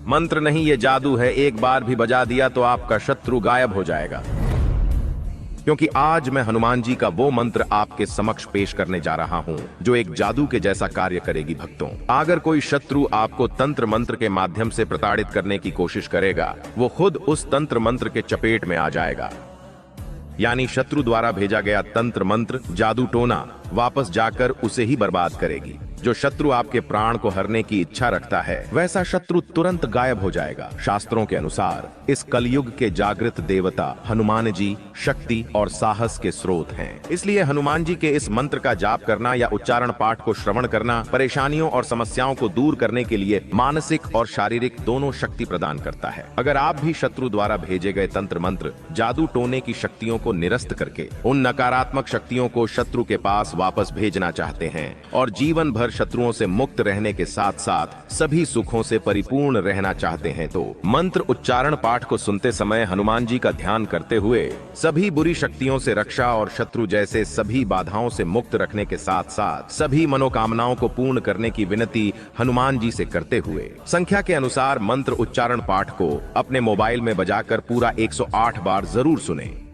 मंत्र नहीं, ये जादू है। एक बार भी बजा दिया तो आपका शत्रु गायब हो जाएगा। क्योंकि आज मैं हनुमान जी का वो मंत्र आपके समक्ष पेश करने जा रहा हूँ जो एक जादू के जैसा कार्य करेगी भक्तों। अगर कोई शत्रु आपको तंत्र मंत्र के माध्यम से प्रताड़ित करने की कोशिश करेगा, वो खुद उस तंत्र मंत्र के चपेट में आ जाएगा। यानी शत्रु द्वारा भेजा गया तंत्र मंत्र, जादू टोना वापस जाकर उसे ही बर्बाद करेगी। जो शत्रु आपके प्राण को हरने की इच्छा रखता है, वैसा शत्रु तुरंत गायब हो जाएगा। शास्त्रों के अनुसार इस कलयुग के जागृत देवता हनुमान जी शक्ति और साहस के स्रोत हैं। इसलिए हनुमान जी के इस मंत्र का जाप करना या उच्चारण पाठ को श्रवण करना परेशानियों और समस्याओं को दूर करने के लिए मानसिक और शारीरिक दोनों शक्ति प्रदान करता है। अगर आप भी शत्रु द्वारा भेजे गए तंत्र मंत्र, जादू टोने की शक्तियों को निरस्त करके उन नकारात्मक शक्तियों को शत्रु के पास वापस भेजना चाहते हैं और जीवन भर शत्रुओं से मुक्त रहने के साथ साथ सभी सुखों से परिपूर्ण रहना चाहते हैं, तो मंत्र उच्चारण पाठ को सुनते समय हनुमान जी का ध्यान करते हुए सभी बुरी शक्तियों से रक्षा और शत्रु जैसे सभी बाधाओं से मुक्त रखने के साथ साथ सभी मनोकामनाओं को पूर्ण करने की विनती हनुमान जी से करते हुए संख्या के अनुसार मंत्र उच्चारण पाठ को अपने मोबाइल में बजाकर पूरा 108 बार जरूर सुनें।